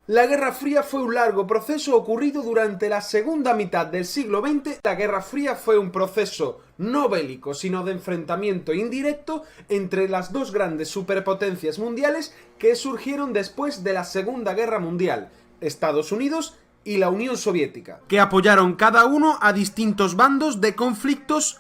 La Guerra Fría fue un largo proceso ocurrido durante la segunda mitad del siglo XX. La Guerra Fría fue un proceso no bélico, sino de enfrentamiento indirecto entre las dos grandes superpotencias mundiales que surgieron después de la Segunda Guerra Mundial, Estados Unidos y la Unión Soviética, que apoyaron cada uno a distintos bandos de conflictos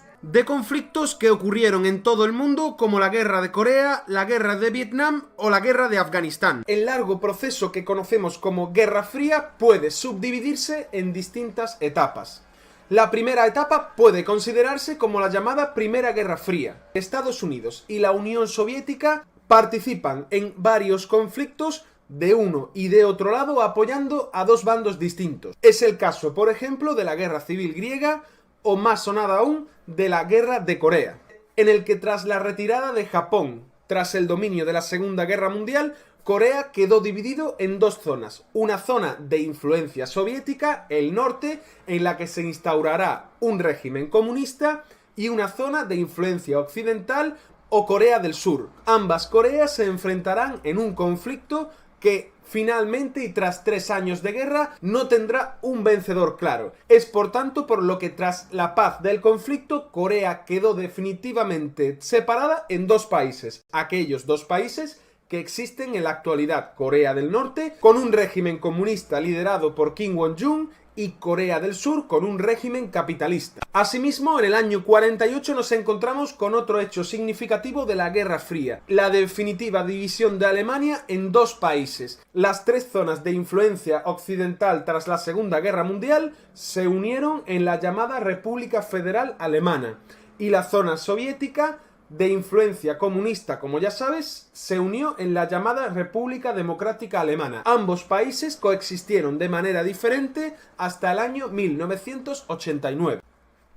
que ocurrieron en todo el mundo, como la guerra de Corea, la guerra de Vietnam o la guerra de Afganistán. El largo proceso que conocemos como Guerra Fría puede subdividirse en distintas etapas. La primera etapa puede considerarse como la llamada Primera Guerra Fría. Estados Unidos y la Unión Soviética participan en varios conflictos de uno y de otro lado, apoyando a dos bandos distintos. Es el caso, por ejemplo, de la Guerra Civil Griega, o más sonada aún, de la Guerra de Corea, en el que tras la retirada de Japón, tras el dominio de la Segunda Guerra Mundial, Corea quedó dividido en dos zonas. Una zona de influencia soviética, el norte, en la que se instaurará un régimen comunista, y una zona de influencia occidental o Corea del Sur. Ambas Coreas se enfrentarán en un conflicto que finalmente y tras 3 años de guerra no tendrá un vencedor claro. Es por tanto por lo que tras la paz del conflicto Corea quedó definitivamente separada en dos países. Aquellos dos países que existen en la actualidad: Corea del Norte, con un régimen comunista liderado por Kim Jong-un, y Corea del Sur, con un régimen capitalista. Asimismo, en el año 48 nos encontramos con otro hecho significativo de la Guerra Fría: la definitiva división de Alemania en dos países. Las tres zonas de influencia occidental tras la Segunda Guerra Mundial se unieron en la llamada República Federal Alemana, y la zona soviética de influencia comunista, como ya sabes, se unió en la llamada República Democrática Alemana. Ambos países coexistieron de manera diferente hasta el año 1989.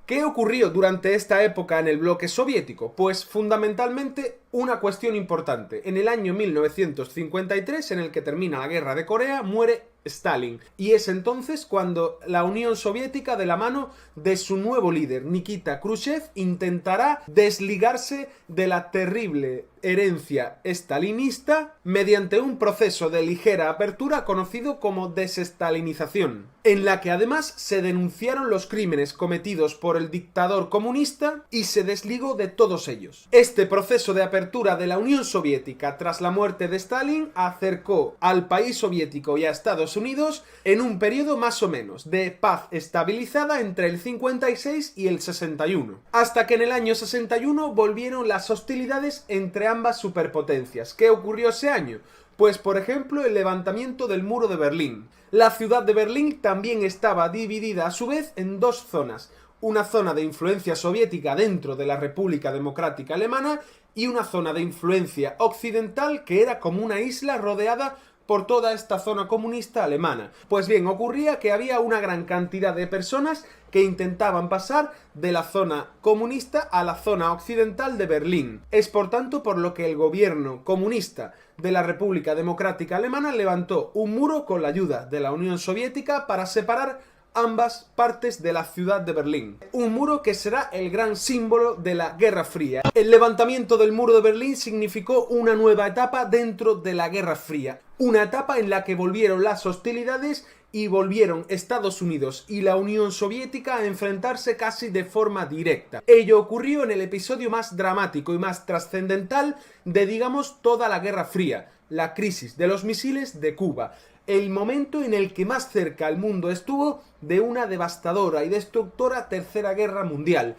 ¿Qué ocurrió durante esta época en el bloque soviético? Pues fundamentalmente una cuestión importante. En el año 1953, en el que termina la Guerra de Corea, muere Stalin. Y es entonces cuando la Unión Soviética, de la mano de su nuevo líder, Nikita Khrushchev, intentará desligarse de la terrible herencia stalinista mediante un proceso de ligera apertura conocido como desestalinización, en la que además se denunciaron los crímenes cometidos por el dictador comunista y se desligó de todos ellos. Este proceso de apertura de la Unión Soviética tras la muerte de Stalin acercó al país soviético y a Estados Unidos en un periodo más o menos de paz estabilizada entre el 56 y el 61, hasta que en el año 61 volvieron las hostilidades entre ambas superpotencias. ¿Qué ocurrió ese año? Pues por ejemplo el levantamiento del muro de Berlín. La ciudad de Berlín también estaba dividida a su vez en dos zonas: una zona de influencia soviética dentro de la República Democrática Alemana y una zona de influencia occidental que era como una isla rodeada por toda esta zona comunista alemana. Pues bien, ocurría que había una gran cantidad de personas que intentaban pasar de la zona comunista a la zona occidental de Berlín. Es por tanto por lo que el gobierno comunista de la República Democrática Alemana levantó un muro con la ayuda de la Unión Soviética para separar ambas partes de la ciudad de Berlín. Un muro que será el gran símbolo de la Guerra Fría. El levantamiento del muro de Berlín significó una nueva etapa dentro de la Guerra Fría. Una etapa en la que volvieron las hostilidades y volvieron Estados Unidos y la Unión Soviética a enfrentarse casi de forma directa. Ello ocurrió en el episodio más dramático y más trascendental de, digamos, toda la Guerra Fría: la crisis de los misiles de Cuba. El momento en el que más cerca el mundo estuvo de una devastadora y destructora tercera guerra mundial.